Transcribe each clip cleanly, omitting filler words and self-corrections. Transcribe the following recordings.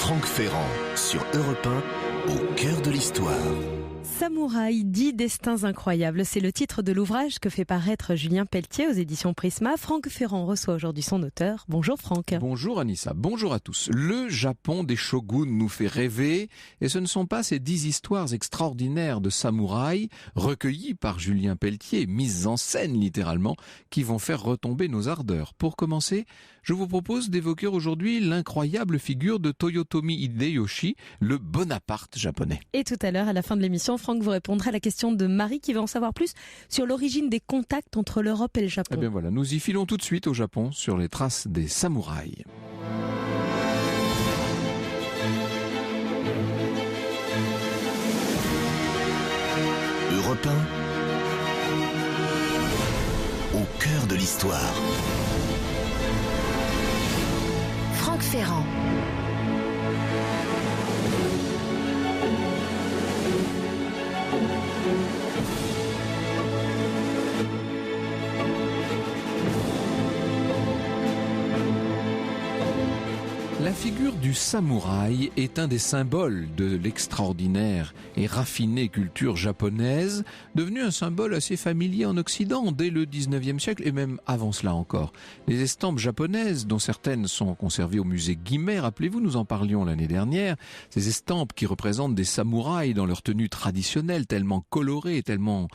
Franck Ferrand sur Europe 1, au cœur de l'histoire. Samouraï, 10 destins incroyables, c'est le titre de l'ouvrage que fait paraître Julien Pelletier aux éditions Prisma. Franck Ferrand reçoit aujourd'hui son auteur. Bonjour Franck. Bonjour Anissa, bonjour à tous. Le Japon des shoguns nous fait rêver et ce ne sont pas ces 10 histoires extraordinaires de samouraïs recueillies par Julien Pelletier, mises en scène littéralement, qui vont faire retomber nos ardeurs. Pour commencer, je vous propose d'évoquer aujourd'hui l'incroyable figure de Toyotomi Hideyoshi, le Bonaparte japonais. Et tout à l'heure, à la fin de l'émission, Franck vous répondra à la question de Marie qui veut en savoir plus sur l'origine des contacts entre l'Europe et le Japon. Eh bien voilà, nous y filons tout de suite au Japon sur les traces des samouraïs. Europe 1, au cœur de l'histoire. Franck Ferrand. La figure du samouraï est un des symboles de l'extraordinaire et raffinée culture japonaise, devenu un symbole assez familier en Occident dès le 19e siècle et même avant cela encore. Les estampes japonaises, dont certaines sont conservées au musée Guimet, rappelez-vous, nous en parlions l'année dernière, ces estampes qui représentent des samouraïs dans leur tenue traditionnelle, tellement colorée, tellement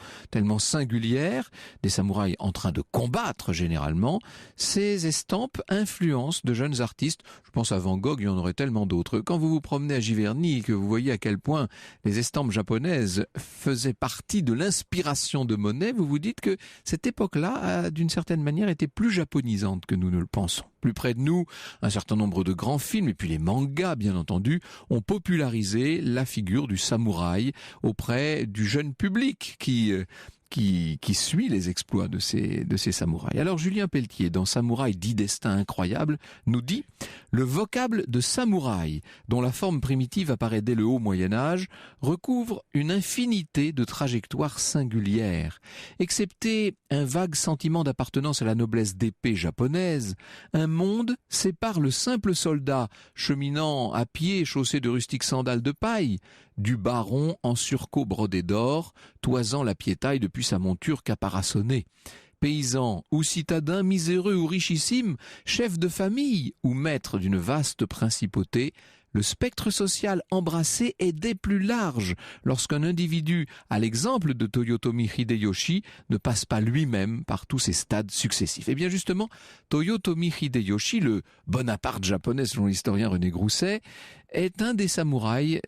singulière, des samouraïs en train de combattre généralement, ces estampes influencent de jeunes artistes. Je pense à Van Gogh, il y en aurait tellement d'autres. Quand vous vous promenez à Giverny et que vous voyez à quel point les estampes japonaises faisaient partie de l'inspiration de Monet, vous vous dites que cette époque-là, d'une certaine manière, était plus japonisante que nous ne le pensons. Plus près de nous, un certain nombre de grands films, et puis les mangas, bien entendu, ont popularisé la figure du samouraï auprès du jeune public qui suit les exploits de ces samouraïs. Alors Julien Pelletier, dans Samouraï 10 destins incroyables, nous dit « Le vocable de samouraï, dont la forme primitive apparaît dès le haut Moyen-Âge, recouvre une infinité de trajectoires singulières. Excepté un vague sentiment d'appartenance à la noblesse d'épée japonaise, un monde sépare le simple soldat cheminant à pied chaussé de rustiques sandales de paille, du baron en surcot brodé d'or, toisant la piétaille depuis sa monture caparaçonnée. Paysan ou citadin miséreux ou richissime, chef de famille ou maître d'une vaste principauté, le spectre social embrassé est des plus larges lorsqu'un individu, à l'exemple de Toyotomi Hideyoshi, ne passe pas lui-même par tous ces stades successifs. Et bien justement, Toyotomi Hideyoshi, le Bonaparte japonais selon l'historien René Grousset, est un des samouraïs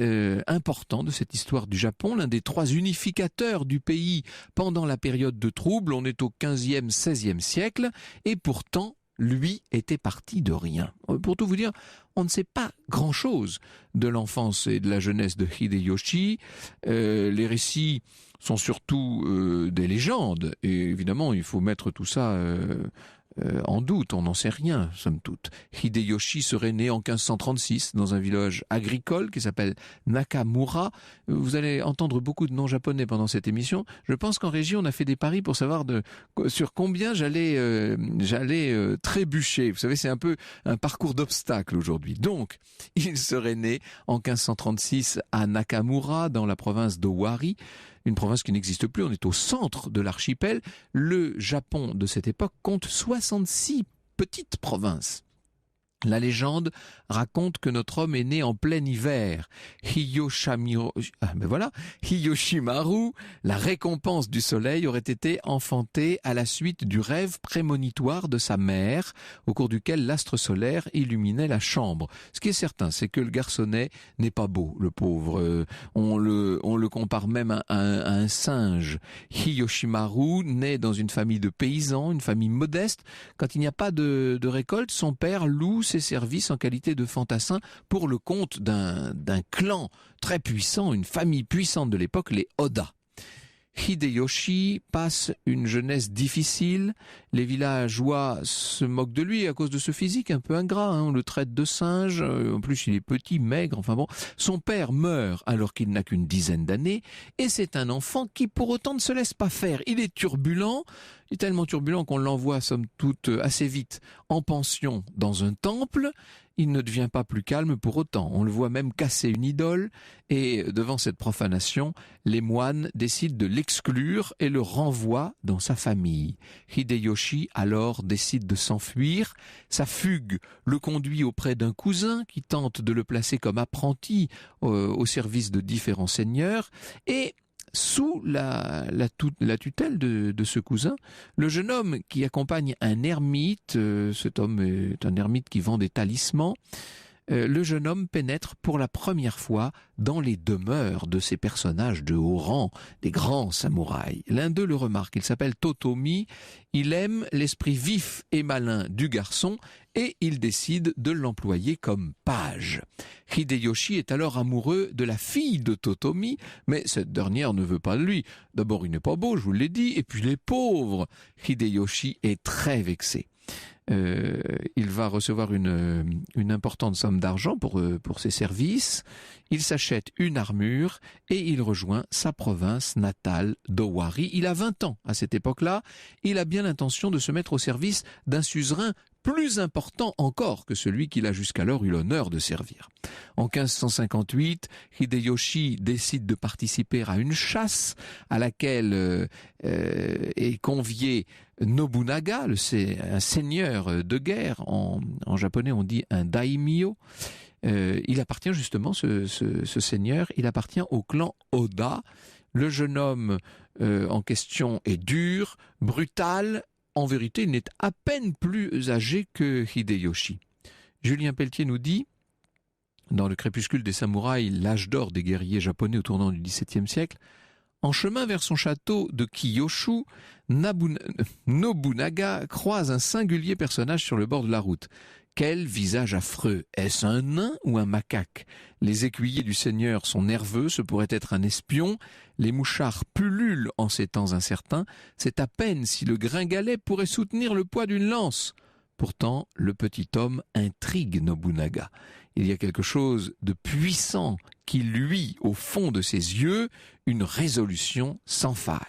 importants de cette histoire du Japon, l'un des 3 unificateurs du pays pendant la période de troubles. On est au 15e, 16e siècle, et pourtant, lui était parti de rien. Pour tout vous dire, on ne sait pas grand-chose de l'enfance et de la jeunesse de Hideyoshi. Les récits sont surtout des légendes, et évidemment, il faut mettre tout ça en doute, on n'en sait rien, somme toute. Hideyoshi serait né en 1536 dans un village agricole qui s'appelle Nakamura. Vous allez entendre beaucoup de noms japonais pendant cette émission. Je pense qu'en régie, on a fait des paris pour savoir sur combien j'allais trébucher. Vous savez, c'est un peu un parcours d'obstacles aujourd'hui. Donc, il serait né en 1536 à Nakamura, dans la province d'Owari, une province qui n'existe plus, on est au centre de l'archipel. Le Japon de cette époque compte 66 petites provinces. La légende raconte que notre homme est né en plein hiver. Hiyoshimaru, la récompense du soleil, aurait été enfantée à la suite du rêve prémonitoire de sa mère, au cours duquel l'astre solaire illuminait la chambre. Ce qui est certain, c'est que le garçonnet n'est pas beau, le pauvre. On le compare même à un singe. Hiyoshimaru naît dans une famille de paysans, une famille modeste. Quand il n'y a pas de récolte, son père loue ses services en qualité de fantassin pour le compte d'un clan très puissant, une famille puissante de l'époque, les Oda. Hideyoshi passe une jeunesse difficile. Les villageois se moquent de lui à cause de ce physique un peu ingrat. On le traite de singe. En plus, il est petit, maigre. Enfin bon, son père meurt alors qu'il n'a qu'une dizaine d'années. Et c'est un enfant qui, pour autant, ne se laisse pas faire. Il est turbulent. Il est tellement turbulent qu'on l'envoie, somme toute, assez vite en pension dans un temple. Il ne devient pas plus calme pour autant. On le voit même casser une idole et devant cette profanation, les moines décident de l'exclure et le renvoient dans sa famille. Hideyoshi alors décide de s'enfuir. Sa fugue le conduit auprès d'un cousin qui tente de le placer comme apprenti au service de différents seigneurs et sous la tutelle de ce cousin, le jeune homme qui accompagne un ermite, cet homme est un ermite qui vend des talismans, le jeune homme pénètre pour la première fois dans les demeures de ces personnages de haut rang, des grands samouraïs. L'un d'eux le remarque, il s'appelle Totomi, il aime l'esprit vif et malin du garçon et il décide de l'employer comme page. Hideyoshi est alors amoureux de la fille de Totomi, mais cette dernière ne veut pas de lui. D'abord, il n'est pas beau, je vous l'ai dit, et puis il est pauvre. Hideyoshi est très vexé. Il va recevoir une importante somme d'argent pour ses services. Il s'achète une armure et il rejoint sa province natale d'Owari. Il a 20 ans à cette époque-là. Il a bien l'intention de se mettre au service d'un suzerain plus important encore que celui qu'il a jusqu'alors eu l'honneur de servir. En 1558, Hideyoshi décide de participer à une chasse à laquelle est convié Nobunaga, un seigneur de guerre. En japonais, on dit un daimyo. Il appartient justement, ce seigneur, il appartient au clan Oda. Le jeune homme en question est dur, brutal. En vérité, il n'est à peine plus âgé que Hideyoshi. Julien Pelletier nous dit, dans Le crépuscule des samouraïs, l'âge d'or des guerriers japonais au tournant du XVIIe siècle, en chemin vers son château de Kiyoshu, Nobunaga croise un singulier personnage sur le bord de la route. Quel visage affreux! Est-ce un nain ou un macaque? Les écuyers du seigneur sont nerveux, ce pourrait être un espion. Les mouchards pullulent en ces temps incertains. C'est à peine si le gringalet pourrait soutenir le poids d'une lance. Pourtant, le petit homme intrigue Nobunaga. Il y a quelque chose de puissant qui luit au fond de ses yeux, une résolution sans faille.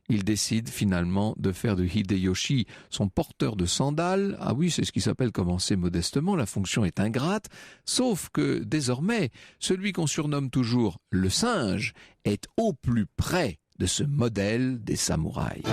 Il décide finalement de faire de Hideyoshi son porteur de sandales. Ah oui, c'est ce qui s'appelle commencer modestement, la fonction est ingrate, sauf que désormais, celui qu'on surnomme toujours le singe est au plus près de ce modèle des samouraïs.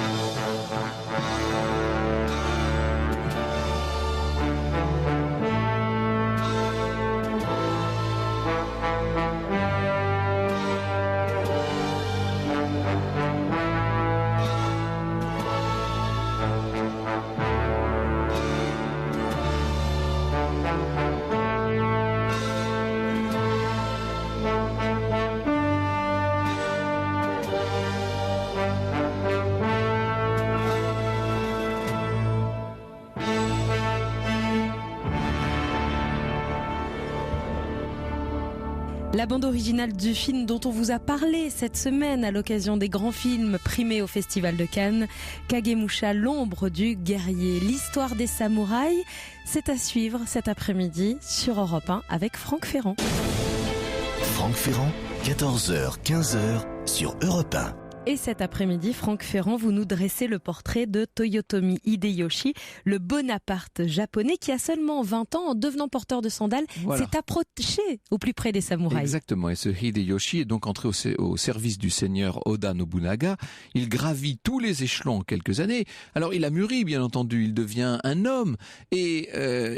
La bande originale du film dont on vous a parlé cette semaine à l'occasion des grands films primés au Festival de Cannes, Kagemusha, l'ombre du guerrier. L'histoire des samouraïs, c'est à suivre cet après-midi sur Europe 1 avec Franck Ferrand. Franck Ferrand, 14h, 15h sur Europe 1. Et cet après-midi, Franck Ferrand, vous nous dressez le portrait de Toyotomi Hideyoshi, le Bonaparte japonais qui a seulement 20 ans, en devenant porteur de sandales, s'est approché au plus près des samouraïs. Exactement, et ce Hideyoshi est donc entré au service du seigneur Oda Nobunaga. Il gravit tous les échelons en quelques années. Alors il a mûri, bien entendu, il devient un homme et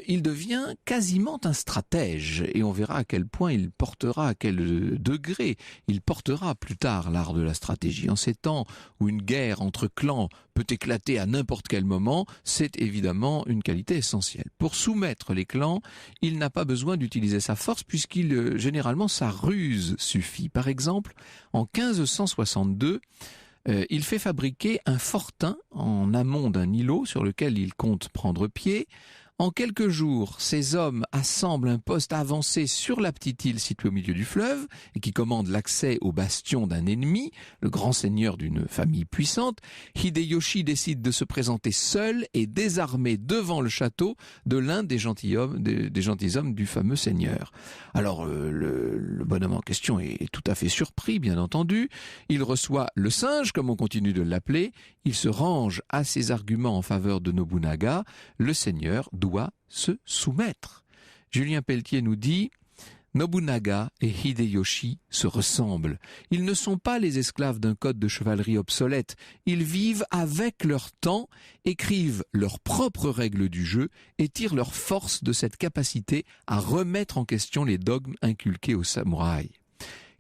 il devient quasiment un stratège. Et on verra à quel point il portera, à quel degré il portera plus tard l'art de la stratégie. En ces temps où une guerre entre clans peut éclater à n'importe quel moment, c'est évidemment une qualité essentielle. Pour soumettre les clans, il n'a pas besoin d'utiliser sa force puisqu'il généralement sa ruse suffit. Par exemple, en 1562, il fait fabriquer un fortin en amont d'un îlot sur lequel il compte prendre pied. En quelques jours, ces hommes assemblent un poste avancé sur la petite île située au milieu du fleuve et qui commande l'accès au bastion d'un ennemi, le grand seigneur d'une famille puissante. Hideyoshi décide de se présenter seul et désarmé devant le château de l'un des gentilshommes du fameux seigneur. Alors le bonhomme en question est tout à fait surpris, bien entendu. Il reçoit le singe, comme on continue de l'appeler. Il se range à ses arguments en faveur de Nobunaga. Le seigneur doit se soumettre. Julien Pelletier nous dit « Nobunaga et Hideyoshi se ressemblent. Ils ne sont pas les esclaves d'un code de chevalerie obsolète. Ils vivent avec leur temps, écrivent leurs propres règles du jeu et tirent leur force de cette capacité à remettre en question les dogmes inculqués aux samouraïs. »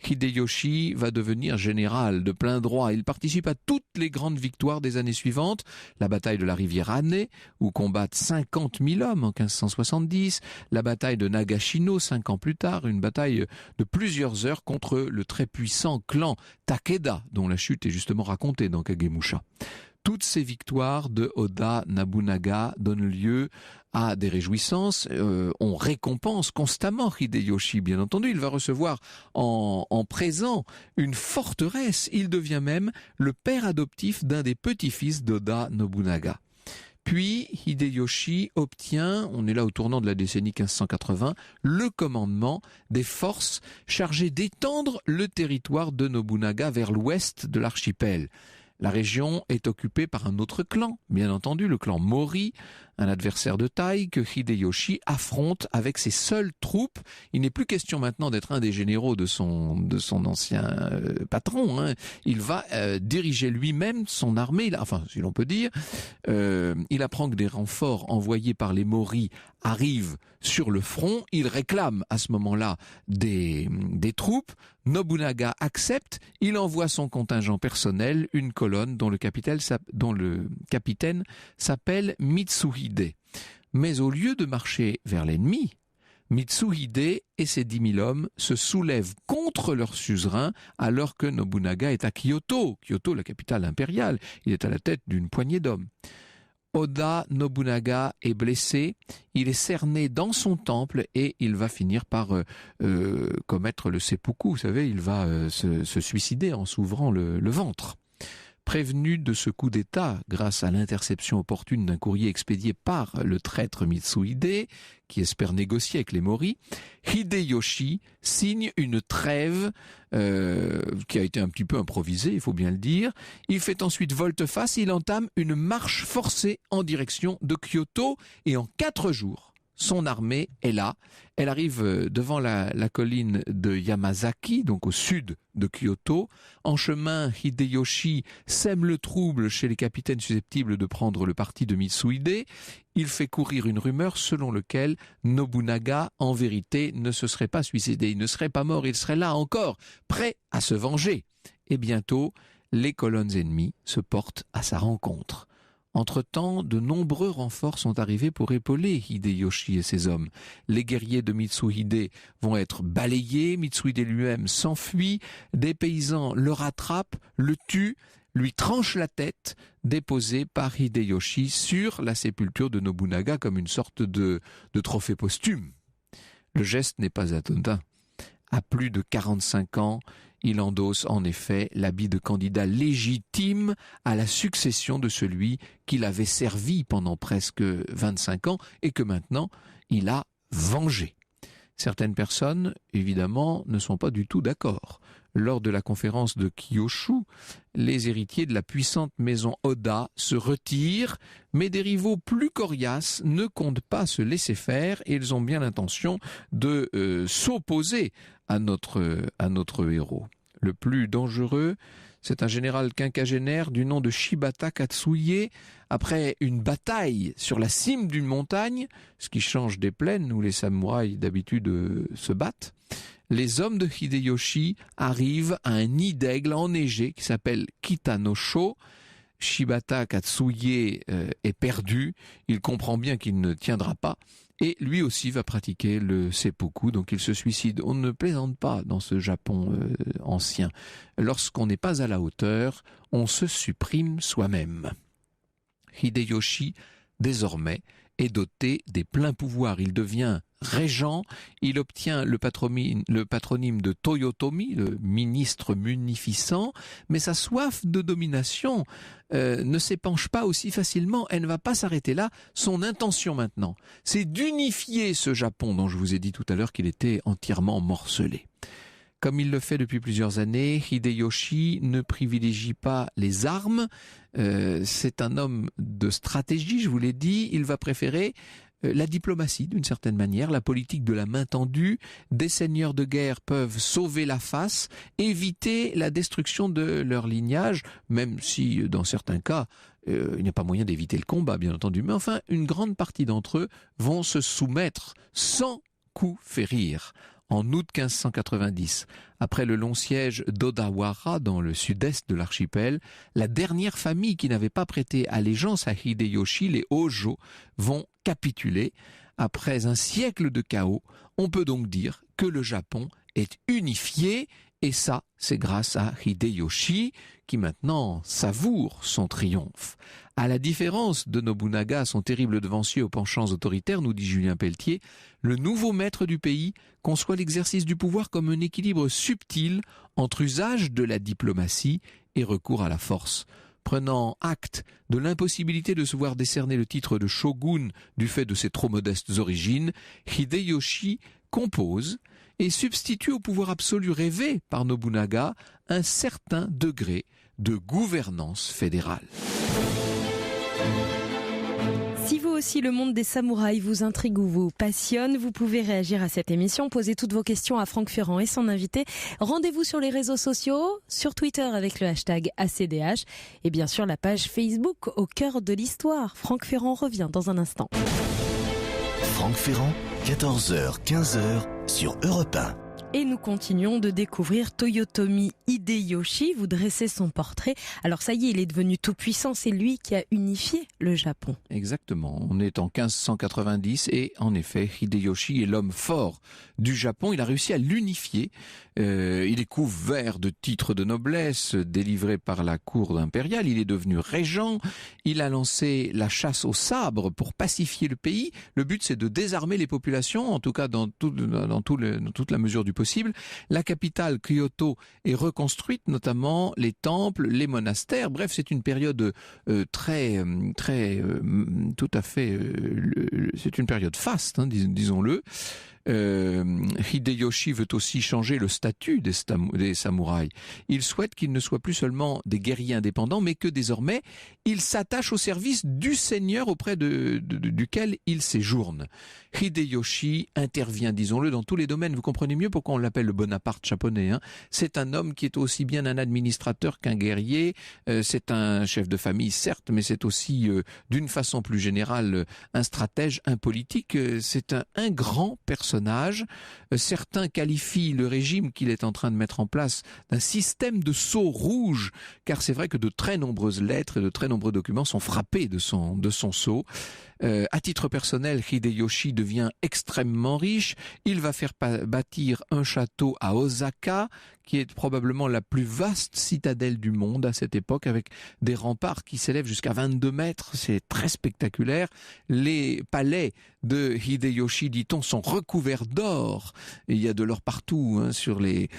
Hideyoshi va devenir général de plein droit. Il participe à toutes les grandes victoires des années suivantes. La bataille de la rivière Ane, où combattent 50 000 hommes en 1570. La bataille de Nagashino, 5 ans plus tard. Une bataille de plusieurs heures contre le très puissant clan Takeda, dont la chute est justement racontée dans Kagemusha. Toutes ces victoires de Oda Nobunaga donnent lieu à des réjouissances. On récompense constamment Hideyoshi, bien entendu. Il va recevoir en présent une forteresse. Il devient même le père adoptif d'un des petits-fils d'Oda Nobunaga. Puis Hideyoshi obtient, on est là au tournant de la décennie 1580, le commandement des forces chargées d'étendre le territoire de Nobunaga vers l'ouest de l'archipel. La région est occupée par un autre clan, bien entendu, le clan Mori, un adversaire de taille que Hideyoshi affronte avec ses seules troupes. Il n'est plus question maintenant d'être un des généraux de son ancien patron. Il va diriger lui-même son armée, enfin, si l'on peut dire. Il apprend que des renforts envoyés par les Mori arrivent sur le front. Il réclame à ce moment-là des troupes. Nobunaga accepte. Il envoie son contingent personnel, une colonne dont le capitaine s'appelle Mitsuhide. Mais au lieu de marcher vers l'ennemi, Mitsuhide et ses 10 000 hommes se soulèvent contre leur suzerain alors que Nobunaga est à Kyoto. Kyoto, la capitale impériale. Il est à la tête d'une poignée d'hommes. Oda Nobunaga est blessé, il est cerné dans son temple et il va finir par commettre le seppuku, vous savez, il va se suicider en s'ouvrant le ventre. Prévenu de ce coup d'État grâce à l'interception opportune d'un courrier expédié par le traître Mitsuhide, qui espère négocier avec les Mori, Hideyoshi signe une trêve qui a été un petit peu improvisée, il faut bien le dire. Il fait ensuite volte-face, il entame une marche forcée en direction de Kyoto et en 4 jours, son armée est là. Elle arrive devant la colline de Yamazaki, donc au sud de Kyoto. En chemin, Hideyoshi sème le trouble chez les capitaines susceptibles de prendre le parti de Mitsuhide. Il fait courir une rumeur selon laquelle Nobunaga, en vérité, ne se serait pas suicidé. Il ne serait pas mort, il serait là encore, prêt à se venger. Et bientôt, les colonnes ennemies se portent à sa rencontre. Entre-temps, de nombreux renforts sont arrivés pour épauler Hideyoshi et ses hommes. Les guerriers de Mitsuhide vont être balayés, Mitsuhide lui-même s'enfuit, des paysans le rattrapent, le tuent, lui tranchent la tête, déposée par Hideyoshi sur la sépulture de Nobunaga comme une sorte de trophée posthume. Le geste n'est pas anodin. À plus de 45 ans, il endosse en effet l'habit de candidat légitime à la succession de celui qu'il avait servi pendant presque 25 ans et que maintenant il a vengé. Certaines personnes, évidemment, ne sont pas du tout d'accord. Lors de la conférence de Kyushu, les héritiers de la puissante maison Oda se retirent, mais des rivaux plus coriaces ne comptent pas se laisser faire et ils ont bien l'intention de s'opposer à notre héros. Le plus dangereux, c'est un général quinquagénaire du nom de Shibata Katsuie. Après une bataille sur la cime d'une montagne, ce qui change des plaines où les samouraïs d'habitude se battent, les hommes de Hideyoshi arrivent à un nid d'aigle enneigé qui s'appelle Kitanosho. Shibata Katsuie est perdu, il comprend bien qu'il ne tiendra pas. Et lui aussi va pratiquer le seppuku, donc il se suicide. On ne plaisante pas dans ce Japon ancien. Lorsqu'on n'est pas à la hauteur, on se supprime soi-même. Hideyoshi, désormais, est doté des pleins pouvoirs. Il devient régent, il obtient le patronyme de Toyotomi, le ministre munificent, mais sa soif de domination ne s'épanche pas aussi facilement, elle ne va pas s'arrêter là. Son intention maintenant, c'est d'unifier ce Japon dont je vous ai dit tout à l'heure qu'il était entièrement morcelé. Comme il le fait depuis plusieurs années, Hideyoshi ne privilégie pas les armes. C'est un homme de stratégie, je vous l'ai dit. Il va préférer la diplomatie d'une certaine manière, la politique de la main tendue. Des seigneurs de guerre peuvent sauver la face, éviter la destruction de leur lignage, même si dans certains cas, il n'y a pas moyen d'éviter le combat, bien entendu. Mais enfin, une grande partie d'entre eux vont se soumettre sans coup férir. En août 1590, après le long siège d'Odawara dans le sud-est de l'archipel, la dernière famille qui n'avait pas prêté allégeance à Hideyoshi, les Hojo, vont capituler. Après un siècle de chaos, on peut donc dire que le Japon est unifié, et ça, c'est grâce à Hideyoshi, qui maintenant savoure son triomphe. À la différence de Nobunaga, son terrible devancier aux penchants autoritaires, nous dit Julien Pelletier, le nouveau maître du pays conçoit l'exercice du pouvoir comme un équilibre subtil entre usage de la diplomatie et recours à la force. Prenant acte de l'impossibilité de se voir décerner le titre de shogun du fait de ses trop modestes origines, Hideyoshi compose et substitue au pouvoir absolu rêvé par Nobunaga un certain degré de gouvernance fédérale. Si vous aussi le monde des samouraïs vous intrigue ou vous passionne, vous pouvez réagir à cette émission, poser toutes vos questions à Franck Ferrand et son invité. Rendez-vous sur les réseaux sociaux, sur Twitter avec le hashtag ACDH et bien sûr la page Facebook Au cœur de l'histoire. Franck Ferrand revient dans un instant. Franck Ferrand, 14h, 15h sur Europe 1. Et nous continuons de découvrir Toyotomi Hideyoshi. Vous dressez son portrait. Alors ça y est, il est devenu tout puissant. C'est lui qui a unifié le Japon. Exactement. On est en 1590 et en effet, Hideyoshi est l'homme fort du Japon. Il a réussi à l'unifier. Il est couvert de titres de noblesse délivrés par la cour impériale. Il est devenu régent. Il a lancé la chasse au sabre pour pacifier le pays. Le but, c'est de désarmer les populations, en tout cas dans toute la mesure du possible. La capitale, Kyoto, est reconstruite, notamment les temples, les monastères. Bref, c'est une période c'est une période faste, hein, disons-le. Hideyoshi veut aussi changer le statut des samouraïs. Il souhaite qu'ils ne soient plus seulement des guerriers indépendants, mais que désormais, ils s'attachent au service du seigneur auprès duquel ils séjournent. Hideyoshi intervient, disons-le, dans tous les domaines. Vous comprenez mieux pourquoi on l'appelle le Bonaparte japonais, hein. C'est un homme qui est aussi bien un administrateur qu'un guerrier. C'est un chef de famille, certes, mais c'est aussi, d'une façon plus générale, un stratège, un politique. C'est un grand personnage. Certains qualifient le régime qu'il est en train de mettre en place d'un système de sceau rouge, car c'est vrai que de très nombreuses lettres et de très nombreux documents sont frappés de son sceau. À titre personnel, Hideyoshi devient extrêmement riche. Il va faire bâtir un château à Osaka, qui est probablement la plus vaste citadelle du monde à cette époque, avec des remparts qui s'élèvent jusqu'à 22 mètres. C'est très spectaculaire. Les palais de Hideyoshi, dit-on, sont recouverts d'or. Et il y a de l'or partout, hein, sur les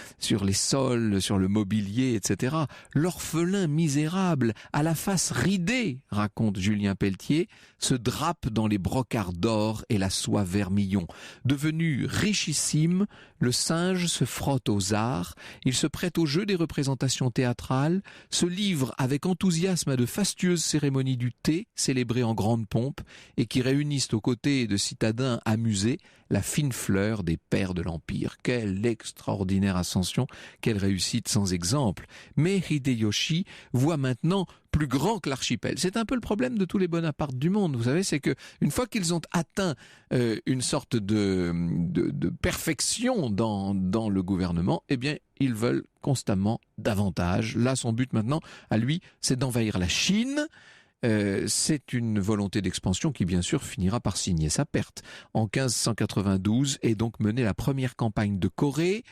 sols, sur le mobilier, etc. L'orphelin misérable, à la face ridée, raconte Julien Pelletier, se drape dans les brocarts d'or et la soie vermillon. Devenu richissime, le singe se frotte aux arts, il se prête au jeu des représentations théâtrales, se livre avec enthousiasme à de fastueuses cérémonies du thé, célébrées en grande pompe, et qui réunissent aux côtés de citadins amusés la fine fleur des pères de l'Empire. Quelle extraordinaire ascension, quelle réussite sans exemple. Mais Hideyoshi voit maintenant plus grand que l'archipel. C'est un peu le problème de tous les Bonaparte du monde, vous savez, c'est que une fois qu'ils ont atteint une sorte de perfection dans le gouvernement, eh bien, ils veulent constamment davantage. Là, son but maintenant, à lui, c'est d'envahir la Chine. c'est une volonté d'expansion qui bien sûr finira par signer sa perte. En 1592 est donc menée la première campagne de Corée.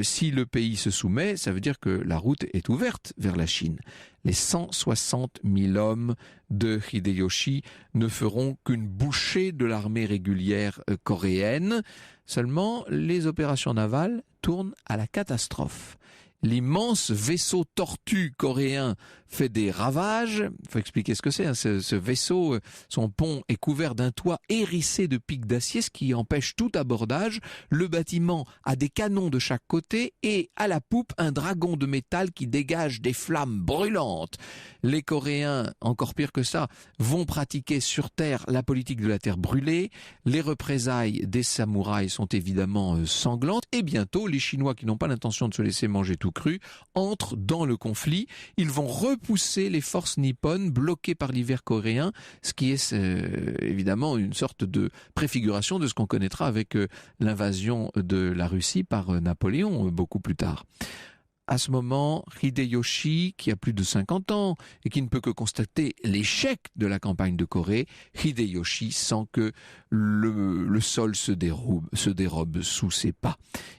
Si le pays se soumet, ça veut dire que la route est ouverte vers la Chine. Les 160 000 hommes de Hideyoshi ne feront qu'une bouchée de l'armée régulière coréenne. Seulement, les opérations navales tournent à la catastrophe. L'immense vaisseau tortue coréen fait des ravages. Il faut expliquer ce que c'est. Ce vaisseau, son pont est couvert d'un toit hérissé de pics d'acier, ce qui empêche tout abordage. Le bâtiment a des canons de chaque côté et à la poupe, un dragon de métal qui dégage des flammes brûlantes. Les Coréens, encore pire que ça, vont pratiquer sur terre la politique de la terre brûlée. Les représailles des samouraïs sont évidemment sanglantes. Et bientôt, les Chinois, qui n'ont pas l'intention de se laisser manger tout cru, entrent dans le conflit. Ils vont repousser les forces nippones bloquées par l'hiver coréen, ce qui est évidemment une sorte de préfiguration de ce qu'on connaîtra avec l'invasion de la Russie par Napoléon beaucoup plus tard. À ce moment, Hideyoshi, qui a plus de 50 ans et qui ne peut que constater l'échec de la campagne de Corée, Hideyoshi sent que le sol se dérobe sous ses pas.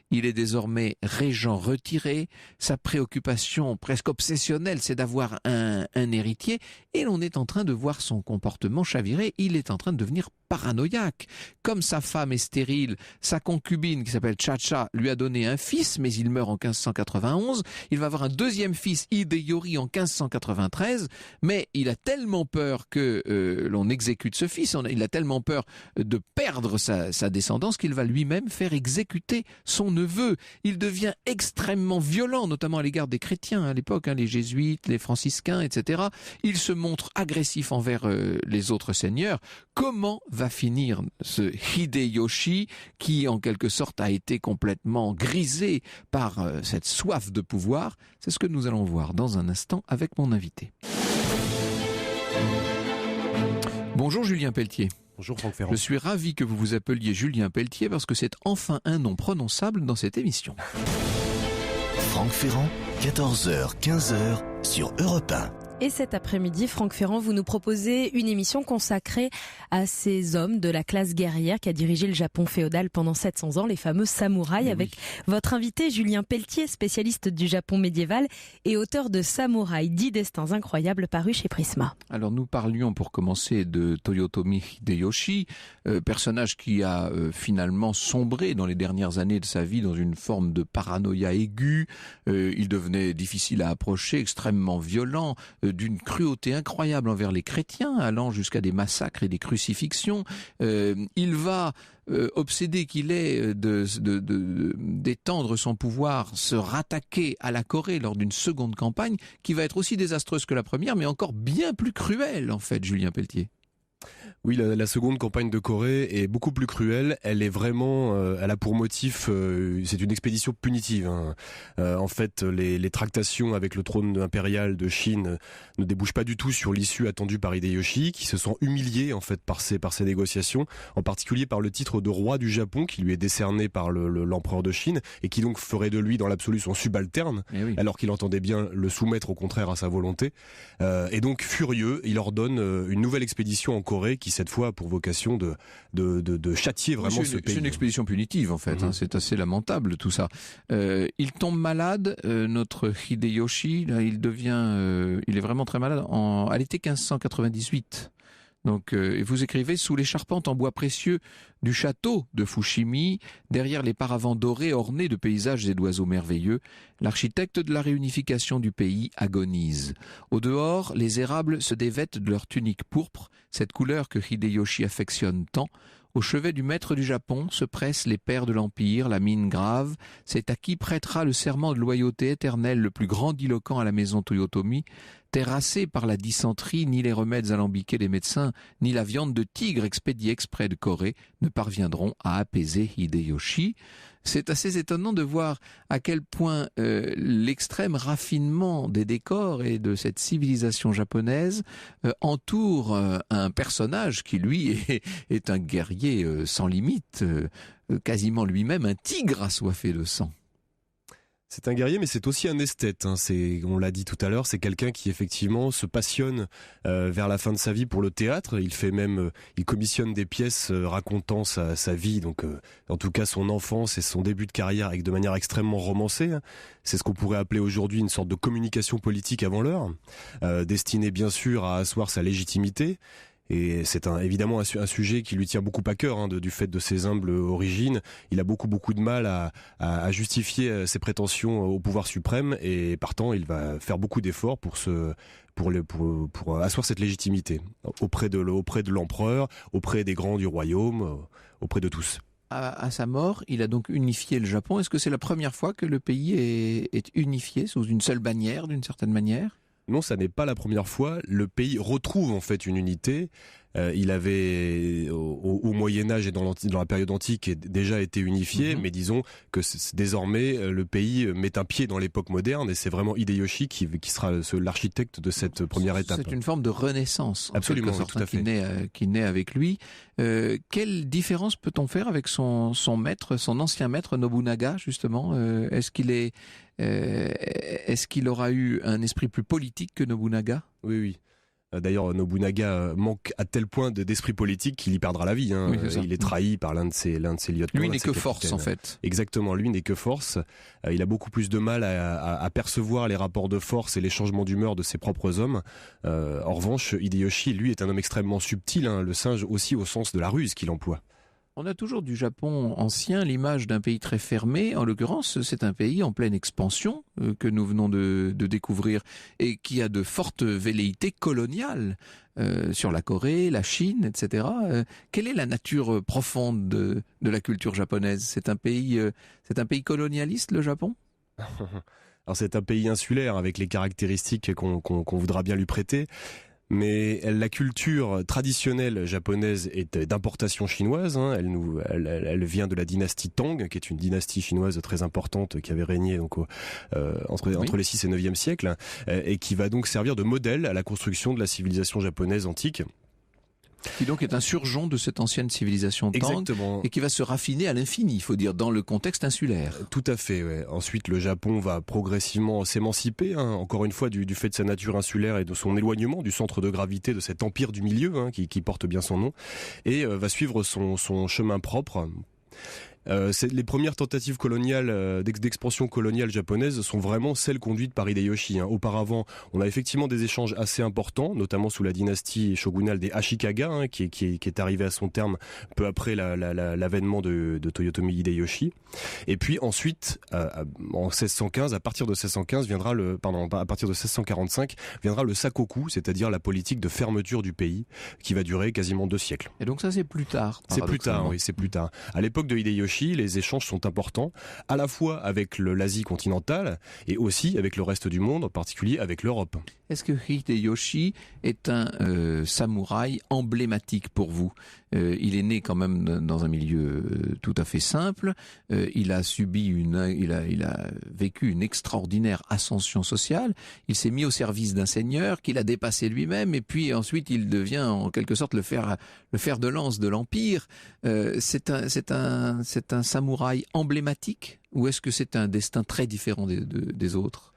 Il est désormais régent retiré. Sa préoccupation presque obsessionnelle, c'est d'avoir un héritier. Et l'on est en train de voir son comportement chavirer. Il est en train de devenir paranoïaque. Comme sa femme est stérile, sa concubine, qui s'appelle Chacha, lui a donné un fils, mais il meurt en 1591. Il va avoir un deuxième fils, Hideyori, en 1593. Mais il a tellement peur que l'on exécute ce fils, il a tellement peur de perdre sa descendance qu'il va lui-même faire exécuter son neveu. Il devient extrêmement violent, notamment à l'égard des chrétiens à l'époque, les jésuites, les franciscains, etc. Il se montre agressif envers les autres seigneurs. Comment va finir ce Hideyoshi qui, en quelque sorte, a été complètement grisé par cette soif de pouvoir? C'est ce que nous allons voir dans un instant avec mon invité. Bonjour Julien Pelletier. Bonjour Franck Ferrand. Je suis ravi que vous vous appeliez Julien Pelletier parce que c'est enfin un nom prononçable dans cette émission. Franck Ferrand, 14h, 15h sur Europe 1. Et cet après-midi, Franck Ferrand, vous nous proposez une émission consacrée à ces hommes de la classe guerrière qui a dirigé le Japon féodal pendant 700 ans, les fameux samouraïs, avec votre invité Julien Pelletier, spécialiste du Japon médiéval et auteur de Samouraï, 10 destins incroyables, paru chez Prisma. Alors nous parlions pour commencer de Toyotomi Hideyoshi, personnage qui a finalement sombré dans les dernières années de sa vie dans une forme de paranoïa aiguë. Il devenait difficile à approcher, extrêmement violent, d'une cruauté incroyable envers les chrétiens, allant jusqu'à des massacres et des crucifixions. Il va, obsédé qu'il est d'étendre son pouvoir, se rattaquer à la Corée lors d'une seconde campagne, qui va être aussi désastreuse que la première, mais encore bien plus cruelle, en fait, Julien Pelletier. Oui, la seconde campagne de Corée est beaucoup plus cruelle. Elle est vraiment, elle a pour motif, c'est une expédition punitive. En fait, les tractations avec le trône impérial de Chine ne débouchent pas du tout sur l'issue attendue par Hideyoshi, qui se sent humilié en fait par ces négociations, en particulier par le titre de roi du Japon qui lui est décerné par l'empereur de Chine et qui donc ferait de lui dans l'absolu son subalterne, alors qu'il entendait bien le soumettre au contraire à sa volonté. Et donc furieux, il ordonne une nouvelle expédition en Corée qui cette fois a pour vocation de châtier vraiment ce pays. C'est une expédition punitive en fait, c'est assez lamentable tout ça. Il tombe malade, notre Hideyoshi, là, il est vraiment très malade à l'été 1598. Donc, vous écrivez « Sous les charpentes en bois précieux du château de Fushimi, derrière les paravents dorés ornés de paysages et d'oiseaux merveilleux, l'architecte de la réunification du pays agonise. Au dehors, les érables se dévêtent de leur tunique pourpre, cette couleur que Hideyoshi affectionne tant. Au chevet du maître du Japon se pressent les pères de l'Empire, la mine grave. C'est à qui prêtera le serment de loyauté éternelle le plus grandiloquent à la maison Toyotomi. Terrassé par la dysenterie, ni les remèdes alambiqués des médecins, ni la viande de tigre expédiée exprès de Corée ne parviendront à apaiser Hideyoshi. C'est assez étonnant de voir à quel point l'extrême raffinement des décors et de cette civilisation japonaise entoure un personnage qui, lui, est un guerrier sans limite, quasiment lui-même un tigre assoiffé de sang. C'est un guerrier, mais c'est aussi un esthète. On l'a dit tout à l'heure, c'est quelqu'un qui effectivement se passionne vers la fin de sa vie pour le théâtre. Il commissionne des pièces racontant sa vie, donc en tout cas son enfance et son début de carrière, de manière extrêmement romancée. C'est ce qu'on pourrait appeler aujourd'hui une sorte de communication politique avant l'heure, destinée bien sûr à asseoir sa légitimité. Et c'est évidemment un sujet qui lui tient beaucoup à cœur, du fait de ses humbles origines. Il a beaucoup de mal à justifier ses prétentions au pouvoir suprême, et partant il va faire beaucoup d'efforts pour asseoir cette légitimité auprès de l'empereur, auprès des grands du royaume, auprès de tous. À sa mort, il a donc unifié le Japon. Est-ce que c'est la première fois que le pays est unifié sous une seule bannière, d'une certaine manière ? Non, ça n'est pas la première fois. Le pays retrouve en fait une unité. Il avait au Moyen-Âge et dans la période antique déjà été unifié, mais disons que désormais le pays met un pied dans l'époque moderne, et c'est vraiment Hideyoshi qui sera l'architecte de cette première étape. C'est une forme de renaissance, absolument, sorte, tout à fait, qui naît avec lui. Quelle différence peut-on faire avec son maître, son ancien maître Nobunaga, justement? Est-ce qu'il aura eu un esprit plus politique que Nobunaga? Oui. D'ailleurs, Nobunaga manque à tel point d'esprit politique qu'il y perdra la vie. Oui, il est trahi par l'un de ses lieutenants. Lui n'est que force, en fait. Exactement, lui n'est que force. Il a beaucoup plus de mal à percevoir les rapports de force et les changements d'humeur de ses propres hommes. En revanche, Hideyoshi, lui, est un homme extrêmement subtil, le singe aussi au sens de la ruse qu'il emploie. On a toujours du Japon ancien l'image d'un pays très fermé. En l'occurrence, c'est un pays en pleine expansion que nous venons de découvrir, et qui a de fortes velléités coloniales sur la Corée, la Chine, etc. Quelle est la nature profonde de la culture japonaise ? C'est un pays colonialiste, le Japon ? Alors c'est un pays insulaire avec les caractéristiques qu'on voudra bien lui prêter. Mais la culture traditionnelle japonaise est d'importation chinoise. Elle vient de la dynastie Tang, qui est une dynastie chinoise très importante qui avait régné donc entre les 6 et 9e siècles, et qui va donc servir de modèle à la construction de la civilisation japonaise antique. Qui donc est un surgeon de cette ancienne civilisation Tang. Exactement. Et qui va se raffiner à l'infini, il faut dire, dans le contexte insulaire. Tout à fait, ouais. Ensuite, le Japon va progressivement s'émanciper, encore une fois, du fait de sa nature insulaire et de son éloignement du centre de gravité de cet empire du milieu, qui porte bien son nom, et va suivre son chemin propre. Les premières tentatives coloniales, d'expansion coloniale japonaise sont vraiment celles conduites par Hideyoshi. Auparavant, on a effectivement des échanges assez importants, notamment sous la dynastie shogunale des Ashikaga, qui est arrivée à son terme peu après l'avènement de Toyotomi Hideyoshi. Et puis ensuite, en 1615, à partir de 1645 viendra le sakoku, c'est-à-dire la politique de fermeture du pays, qui va durer quasiment 2 siècles. Et donc ça, c'est plus tard. C'est plus tard, oui, c'est plus tard. À l'époque de Hideyoshi, les échanges sont importants, à la fois avec l'Asie continentale et aussi avec le reste du monde, en particulier avec l'Europe. Est-ce que Hideyoshi est un samouraï emblématique pour vous ? Il est né quand même dans un milieu tout à fait simple. Il a vécu une extraordinaire ascension sociale. Il s'est mis au service d'un seigneur qu'il a dépassé lui-même, et puis ensuite il devient en quelque sorte le fer de lance de l'empire. C'est un samouraï emblématique, ou est-ce que c'est un destin très différent des autres ?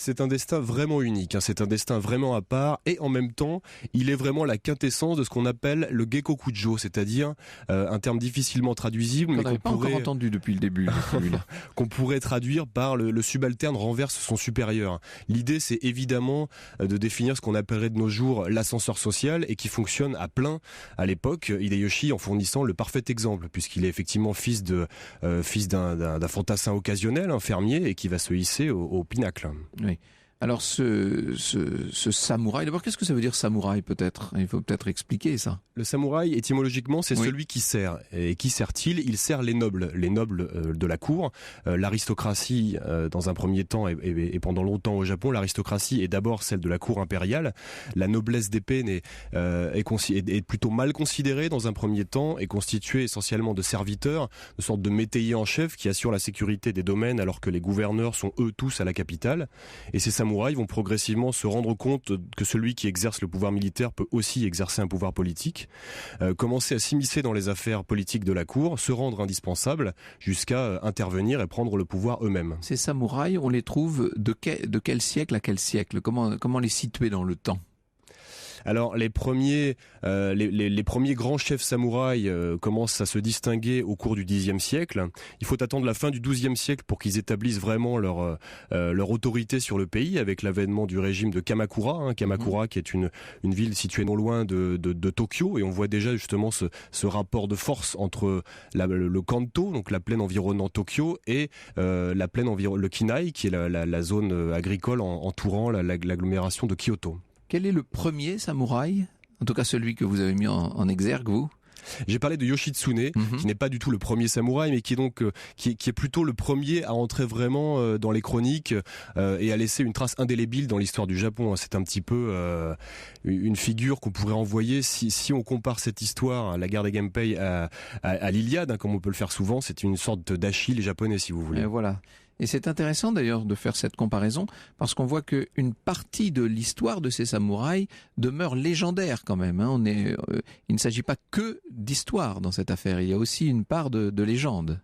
C'est un destin vraiment unique, c'est un destin vraiment à part, et en même temps, il est vraiment la quintessence de ce qu'on appelle le Gekkokujo, c'est-à-dire un terme difficilement traduisible, mais qu'on pas encore entendu depuis le début, celui-là. Qu'on pourrait traduire par le subalterne renverse son supérieur. L'idée, c'est évidemment de définir ce qu'on appellerait de nos jours l'ascenseur social, et qui fonctionne à plein à l'époque, Hideyoshi en fournissant le parfait exemple, puisqu'il est effectivement fils d'un fantassin occasionnel, un fermier, et qui va se hisser au pinacle. Oui. Alors ce samouraï, d'abord, qu'est-ce que ça veut dire samouraï peut-être ? Il faut peut-être expliquer ça. Le samouraï, étymologiquement, c'est celui qui sert. Et qui sert-il ? Il sert les nobles de la cour. L'aristocratie, dans un premier temps et pendant longtemps au Japon, l'aristocratie est d'abord celle de la cour impériale. La noblesse d'épée est plutôt mal considérée dans un premier temps, et constituée essentiellement de serviteurs, de sorte de métayers en chef qui assurent la sécurité des domaines, alors que les gouverneurs sont eux tous à la capitale. Et ces samouraïs samouraïs vont progressivement se rendre compte que celui qui exerce le pouvoir militaire peut aussi exercer un pouvoir politique, commencer à s'immiscer dans les affaires politiques de la cour, se rendre indispensables jusqu'à intervenir et prendre le pouvoir eux-mêmes. Ces samouraïs, on les trouve de quel siècle à quel siècle ? Comment les situer dans le temps ? Alors les premiers grands chefs samouraïs commencent à se distinguer au cours du Xe siècle. Il faut attendre la fin du XIIe siècle pour qu'ils établissent vraiment leur autorité sur le pays, avec l'avènement du régime de Kamakura. Kamakura qui est une ville située non loin de Tokyo, et on voit déjà justement ce rapport de force entre le Kanto, donc la plaine environnant Tokyo, et la plaine le Kinai, qui est la zone agricole entourant l'agglomération de Kyoto. Quel est le premier samouraï ? En tout cas celui que vous avez mis en exergue, vous ? J'ai parlé de Yoshitsune, qui n'est pas du tout le premier samouraï, mais qui est donc qui est plutôt le premier à entrer vraiment dans les chroniques et à laisser une trace indélébile dans l'histoire du Japon. C'est un petit peu une figure qu'on pourrait envoyer si on compare cette histoire, la guerre des Genpei, à l'Iliade, comme on peut le faire souvent. C'est une sorte d'Achille japonais, si vous voulez. Et voilà. Et c'est intéressant d'ailleurs de faire cette comparaison parce qu'on voit qu'une partie de l'histoire de ces samouraïs demeure légendaire quand même. Il ne s'agit pas que d'histoire dans cette affaire, il y a aussi une part de légende.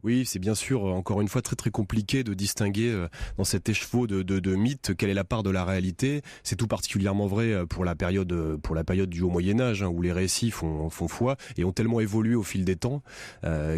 Oui, c'est bien sûr encore une fois très très compliqué de distinguer dans cet écheveau de mythes quelle est la part de la réalité. C'est tout particulièrement vrai pour la période du Haut Moyen-Âge, où les récits font foi et ont tellement évolué au fil des temps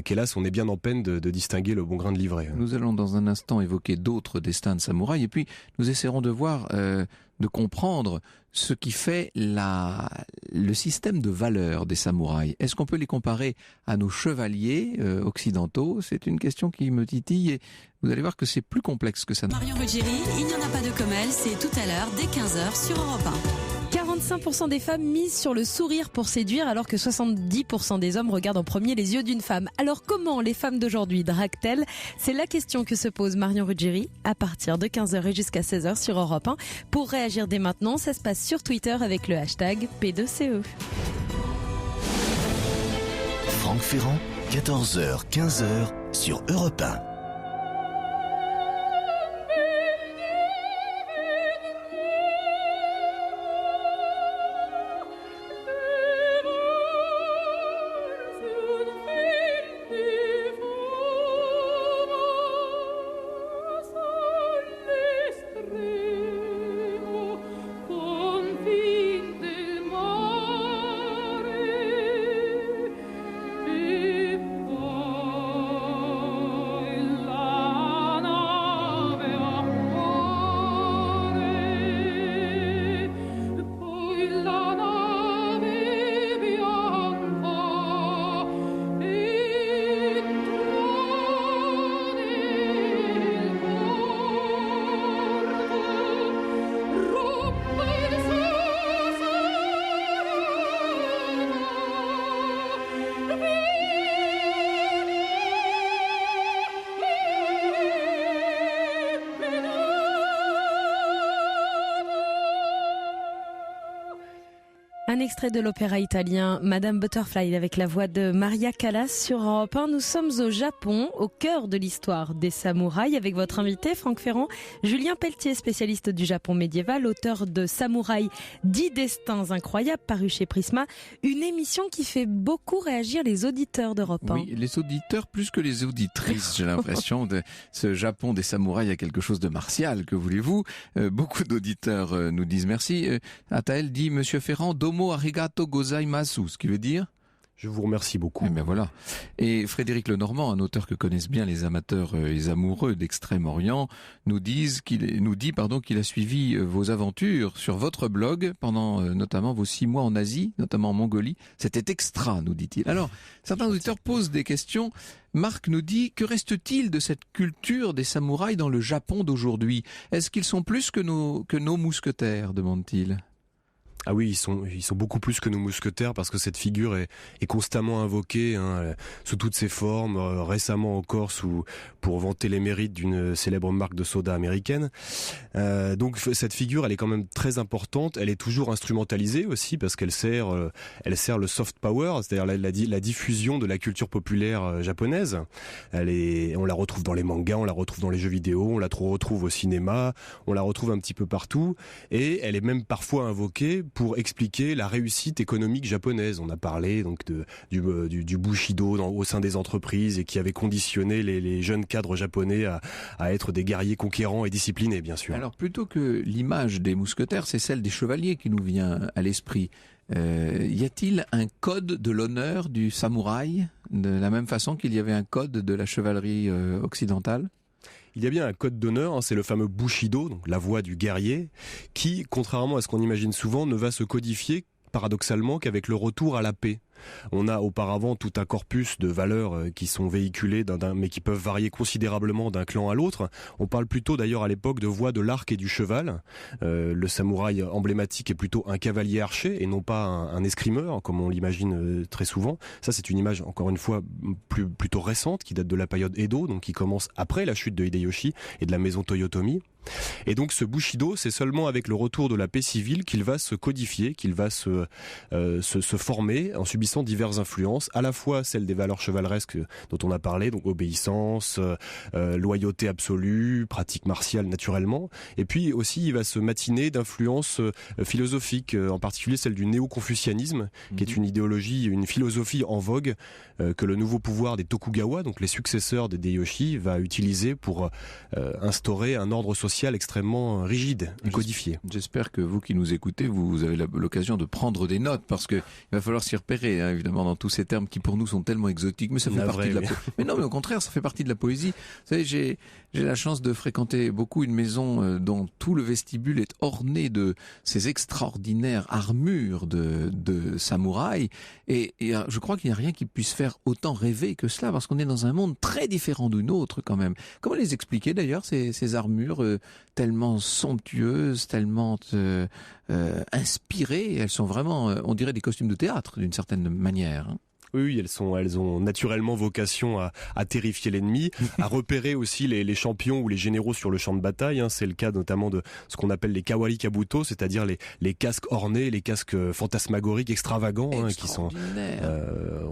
qu'hélas on est bien en peine de distinguer le bon grain de l'ivraie. Nous allons dans un instant évoquer d'autres destins de samouraïs et puis nous essaierons de voir, de comprendre ce qui fait le système de valeurs des samouraïs. Est-ce qu'on peut les comparer à nos chevaliers occidentaux ? C'est une question qui me titille et vous allez voir que c'est plus complexe que ça. Marion Ruggieri, il n'y en a pas de comme elle, c'est tout à l'heure dès 15h sur Europe 1. 45% des femmes misent sur le sourire pour séduire alors que 70% des hommes regardent en premier les yeux d'une femme. Alors comment les femmes d'aujourd'hui draguent-elles ? C'est la question que se pose Marion Ruggieri à partir de 15h et jusqu'à 16h sur Europe 1. Pour réagir dès maintenant, ça se passe sur Twitter avec le hashtag P2CE. Franck Ferrand, 14h, 15h sur Europe 1. Un extrait de l'opéra italien Madame Butterfly avec la voix de Maria Callas sur Europe 1. Nous sommes au Japon, au cœur de l'histoire des samouraïs, avec votre invité Franck Ferrand, Julien Pelletier, spécialiste du Japon médiéval, auteur de Samouraï 10 destins incroyables, paru chez Prisma, une émission qui fait beaucoup réagir les auditeurs d'Europe 1. Oui, les auditeurs plus que les auditrices, j'ai l'impression. De ce Japon des samouraïs, il y a quelque chose de martial, que voulez-vous ? Beaucoup d'auditeurs nous disent merci. Ataël dit, Monsieur Ferrand, domo arigato gozaimasu, ce qui veut dire je vous remercie beaucoup. Eh bien voilà. Et Frédéric Lenormand, un auteur que connaissent bien les amateurs et les amoureux d'Extrême-Orient, nous dit qu'il a suivi vos aventures sur votre blog pendant notamment vos 6 mois en Asie, notamment en Mongolie. C'était extra, nous dit-il. Alors, certains auditeurs posent des questions. Marc nous dit, que reste-t-il de cette culture des samouraïs dans le Japon d'aujourd'hui ? Est-ce qu'ils sont plus que nos mousquetaires, demande-t-il ? Ah oui, ils sont beaucoup plus que nos mousquetaires parce que cette figure est constamment invoquée sous toutes ses formes, récemment encore pour vanter les mérites d'une célèbre marque de soda américaine. Donc cette figure, elle est quand même très importante. Elle est toujours instrumentalisée aussi parce qu'elle sert le soft power, c'est-à-dire la diffusion de la culture populaire japonaise. On la retrouve dans les mangas, on la retrouve dans les jeux vidéo, on la retrouve au cinéma, on la retrouve un petit peu partout. Et elle est même parfois invoquée pour expliquer la réussite économique japonaise. On a parlé donc du Bushido au sein des entreprises et qui avait conditionné les jeunes cadres japonais à être des guerriers conquérants et disciplinés, bien sûr. Alors plutôt que l'image des mousquetaires, c'est celle des chevaliers qui nous vient à l'esprit. Y a-t-il un code de l'honneur du samouraï, de la même façon qu'il y avait un code de la chevalerie occidentale ? Il y a bien un code d'honneur, c'est le fameux Bushido, donc la voix du guerrier, qui, contrairement à ce qu'on imagine souvent, ne va se codifier paradoxalement qu'avec le retour à la paix. On a auparavant tout un corpus de valeurs qui sont véhiculées, mais qui peuvent varier considérablement d'un clan à l'autre. On parle plutôt d'ailleurs à l'époque de voix de l'arc et du cheval. Le samouraï emblématique est plutôt un cavalier archer et non pas un escrimeur, comme on l'imagine très souvent. Ça, c'est une image, encore une fois, plutôt récente, qui date de la période Edo, donc qui commence après la chute de Hideyoshi et de la maison Toyotomi. Et donc ce Bushido, c'est seulement avec le retour de la paix civile qu'il va se codifier, qu'il va se former en subissant diverses influences, à la fois celles des valeurs chevaleresques dont on a parlé, donc obéissance, loyauté absolue, pratique martiale naturellement, et puis aussi il va se matiner d'influences philosophiques, en particulier celle du néo-confucianisme, qui est une idéologie, une philosophie en vogue que le nouveau pouvoir des Tokugawa, donc les successeurs des Hideyoshi, va utiliser pour instaurer un ordre social extrêmement rigide et codifié. J'espère que vous qui nous écoutez, vous avez l'occasion de prendre des notes parce que il va falloir s'y repérer, évidemment, dans tous ces termes qui pour nous sont tellement exotiques, mais ça fait partie de la poésie. Mais non, mais au contraire, ça fait partie de la poésie. Vous savez, j'ai la chance de fréquenter beaucoup une maison dont tout le vestibule est orné de ces extraordinaires armures de samouraïs et je crois qu'il n'y a rien qui puisse faire autant rêver que cela parce qu'on est dans un monde très différent du nôtre quand même. Comment les expliquer d'ailleurs ces armures tellement somptueuses, tellement inspirées, elles sont vraiment, on dirait des costumes de théâtre d'une certaine manière. Oui, elles ont naturellement vocation à terrifier l'ennemi, à repérer aussi les champions ou les généraux sur le champ de bataille. C'est le cas notamment de ce qu'on appelle les kawari kabuto, c'est-à-dire les casques ornés, les casques fantasmagoriques extravagants, qui sont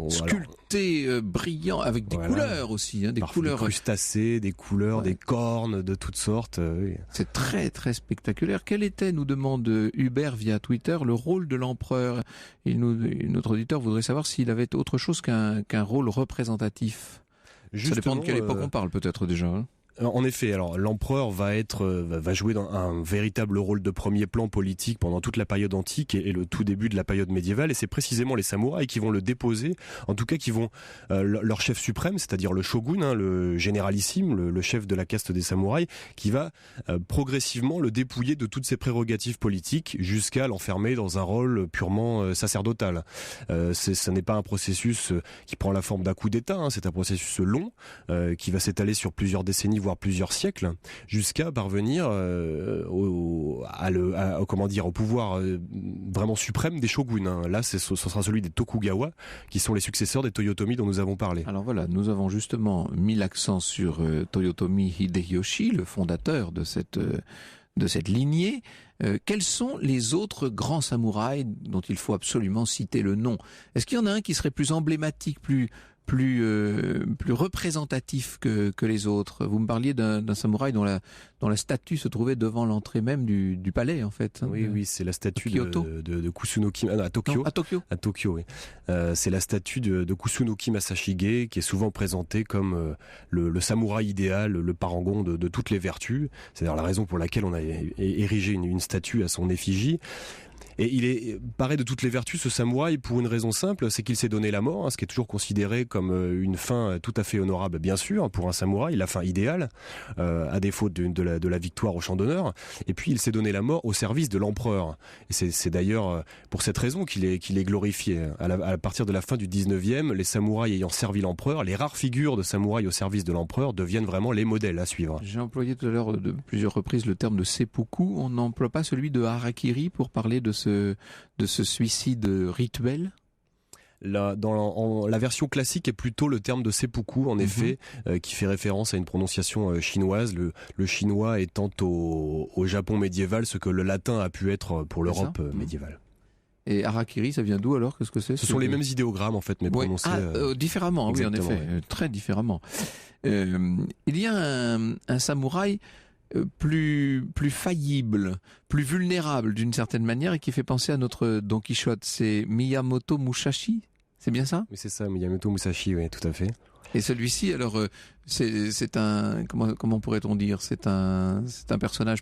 sculptés, brillants, avec des couleurs aussi, des couleurs, des crustacés, des couleurs, des cornes de toutes sortes. Oui. C'est très très spectaculaire. Quel était, nous demande Hubert via Twitter, le rôle de l'empereur? Notre auditeur voudrait savoir s'il avait autre chose qu'un rôle représentatif. Justement, ça dépend de quelle époque on parle peut-être déjà. En effet, alors l'empereur va jouer dans un véritable rôle de premier plan politique pendant toute la période antique et le tout début de la période médiévale, et c'est précisément les samouraïs qui vont le déposer, en tout cas qui vont leur chef suprême, c'est-à-dire le shogun, le généralissime, le chef de la caste des samouraïs, qui va progressivement le dépouiller de toutes ses prérogatives politiques jusqu'à l'enfermer dans un rôle purement sacerdotal. Ce n'est pas un processus qui prend la forme d'un coup d'État, c'est un processus long qui va s'étaler sur plusieurs décennies, voire plusieurs siècles, jusqu'à parvenir au pouvoir vraiment suprême des shoguns. Là, ce sera celui des Tokugawa, qui sont les successeurs des Toyotomi dont nous avons parlé. Alors voilà, nous avons justement mis l'accent sur Toyotomi Hideyoshi, le fondateur de cette lignée. Quels sont les autres grands samouraïs dont il faut absolument citer le nom? Est-ce qu'il y en a un qui serait plus emblématique, plus représentatif que les autres? Vous me parliez d'un samouraï dont la statue se trouvait devant l'entrée même du palais, en fait. Oui, c'est la statue de Kusunoki à Tokyo. Non, à Tokyo, oui. C'est la statue de Kusunoki Masashige qui est souvent présentée comme le samouraï idéal, le parangon de toutes les vertus. C'est d'ailleurs la raison pour laquelle on a érigé une statue à son effigie. Et il est paré de toutes les vertus, ce samouraï, pour une raison simple, c'est qu'il s'est donné la mort, ce qui est toujours considéré comme une fin tout à fait honorable, bien sûr, pour un samouraï, la fin idéale, à défaut de la victoire au champ d'honneur. Et puis il s'est donné la mort au service de l'empereur. Et c'est d'ailleurs pour cette raison qu'il est glorifié. À partir de la fin du 19e, les samouraïs ayant servi l'empereur, les rares figures de samouraïs au service de l'empereur deviennent vraiment les modèles à suivre. J'ai employé tout à l'heure de plusieurs reprises le terme de seppuku. On n'emploie pas celui de harakiri pour parler de ce suicide rituel? Dans la version classique est plutôt le terme de seppuku, en effet, qui fait référence à une prononciation chinoise, le chinois étant au Japon médiéval ce que le latin a pu être pour l'Europe médiévale. Et harakiri, ça vient d'où alors? Qu'est-ce que c'est? Ce sont les mêmes idéogrammes en fait, mais prononcés différemment, oui, en effet, très différemment. Il y a un samouraï plus faillible, plus vulnérable d'une certaine manière et qui fait penser à notre Don Quichotte. C'est Miyamoto Musashi, c'est bien ça? Oui, c'est ça, Miyamoto Musashi, oui, tout à fait. Et celui-ci, alors, c'est un, comment pourrait-on dire, c'est un personnage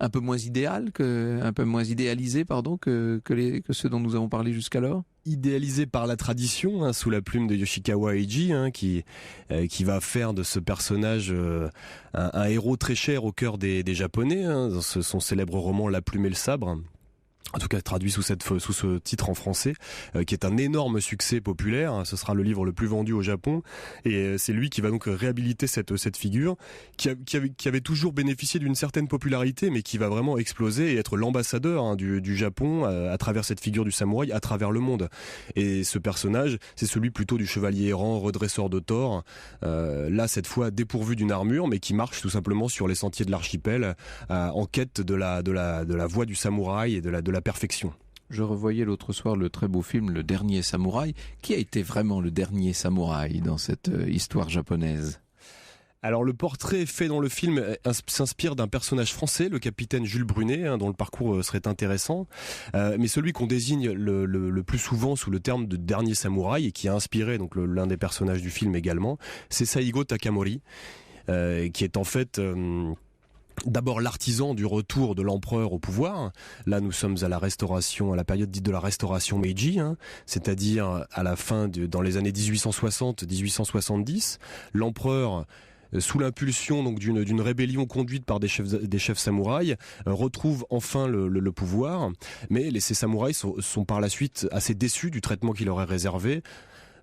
un peu moins idéalisé, pardon, que ceux dont nous avons parlé jusqu'alors. Idéalisé par la tradition, sous la plume de Yoshikawa Eiji, qui va faire de ce personnage un héros très cher au cœur des Japonais, dans son célèbre roman La Plume et le Sabre. En tout cas traduit sous ce titre en français, qui est un énorme succès populaire. Ce sera le livre le plus vendu au Japon, et c'est lui qui va donc réhabiliter cette figure qui avait toujours bénéficié d'une certaine popularité, mais qui va vraiment exploser et être l'ambassadeur du Japon à travers cette figure du samouraï à travers le monde. Et ce personnage, c'est celui plutôt du chevalier errant, redresseur de tort, là cette fois dépourvu d'une armure, mais qui marche tout simplement sur les sentiers de l'archipel en quête de la voie du samouraï et de la perfection. Je revoyais l'autre soir le très beau film Le Dernier Samouraï. Qui a été vraiment le dernier samouraï dans cette histoire japonaise? Alors le portrait fait dans le film s'inspire d'un personnage français, le capitaine Jules Brunet, dont le parcours serait intéressant, mais celui qu'on désigne le plus souvent sous le terme de dernier samouraï et qui a inspiré donc l'un des personnages du film également, c'est Saigo Takamori, qui est en fait d'abord l'artisan du retour de l'empereur au pouvoir. Là, nous sommes à la période dite de la restauration Meiji, c'est-à-dire à la fin dans les années 1860-1870. L'empereur, sous l'impulsion donc d'une rébellion conduite par des chefs samouraïs, retrouve enfin le pouvoir. Mais ces samouraïs sont par la suite assez déçus du traitement qu'il leur est réservé.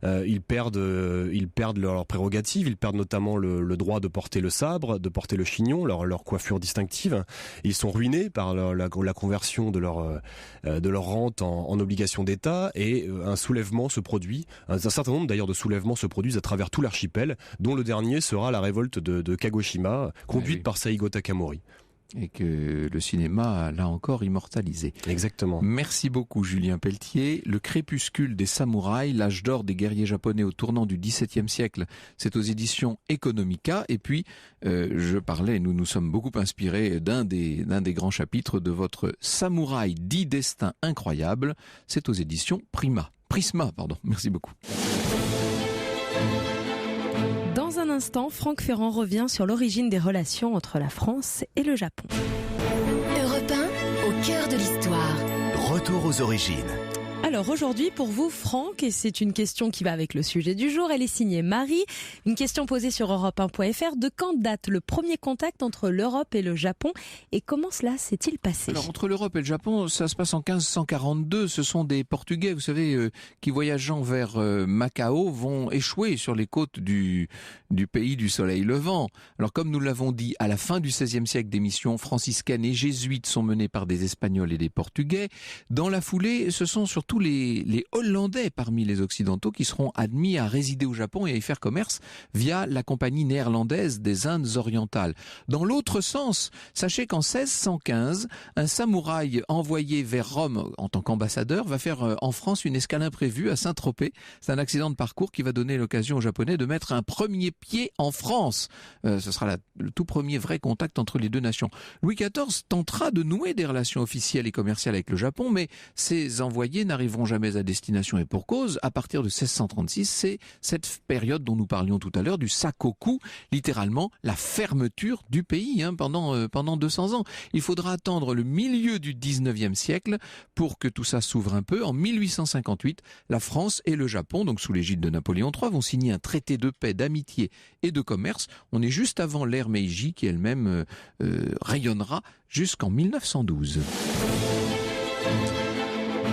Ils perdent leurs prérogatives, ils perdent notamment le droit de porter le sabre, de porter le chignon, leur coiffure distinctive. Ils sont ruinés par la conversion de leur rente en obligation d'État, et un soulèvement se produit. Un certain nombre d'ailleurs de soulèvements se produisent à travers tout l'archipel, dont le dernier sera la révolte de Kagoshima, conduite par Saigo Takamori. Et que le cinéma l'a encore immortalisé. Exactement. Merci beaucoup Julien Pelletier. Le crépuscule des samouraïs, l'âge d'or des guerriers japonais au tournant du XVIIe siècle, c'est aux éditions Economica. Et puis, nous nous sommes beaucoup inspirés d'un des grands chapitres de votre Samouraï 10 destins incroyables. C'est aux éditions Prisma, pardon. Merci beaucoup. Dans un instant, Franck Ferrand revient sur l'origine des relations entre la France et le Japon. Europe 1, au cœur de l'histoire. Retour aux origines. Alors aujourd'hui pour vous Franck, et c'est une question qui va avec le sujet du jour, elle est signée Marie, une question posée sur europe1.fr. De quand date le premier contact entre l'Europe et le Japon et comment cela s'est-il passé? Alors entre l'Europe et le Japon, ça se passe en 1542, ce sont des Portugais, vous savez, qui voyageant vers Macao vont échouer sur les côtes du pays du soleil levant. Alors comme nous l'avons dit, à la fin du XVIe siècle, des missions franciscaines et jésuites sont menées par des Espagnols et des Portugais. Dans la foulée, ce sont surtout les Hollandais parmi les Occidentaux qui seront admis à résider au Japon et à y faire commerce via la compagnie néerlandaise des Indes orientales. Dans l'autre sens, sachez qu'en 1615, un samouraï envoyé vers Rome en tant qu'ambassadeur va faire en France une escale imprévue à Saint-Tropez. C'est un accident de parcours qui va donner l'occasion aux Japonais de mettre un premier pied en France. Ce sera le tout premier vrai contact entre les deux nations. Louis XIV tentera de nouer des relations officielles et commerciales avec le Japon, mais ses envoyés n'arrivent n'arriveront jamais à destination et pour cause. À partir de 1636, c'est cette période dont nous parlions tout à l'heure du sakoku, littéralement la fermeture du pays pendant 200 ans. Il faudra attendre le milieu du 19e siècle pour que tout ça s'ouvre un peu. En 1858, la France et le Japon, donc sous l'égide de Napoléon III, vont signer un traité de paix, d'amitié et de commerce. On est juste avant l'ère Meiji qui elle-même rayonnera jusqu'en 1912.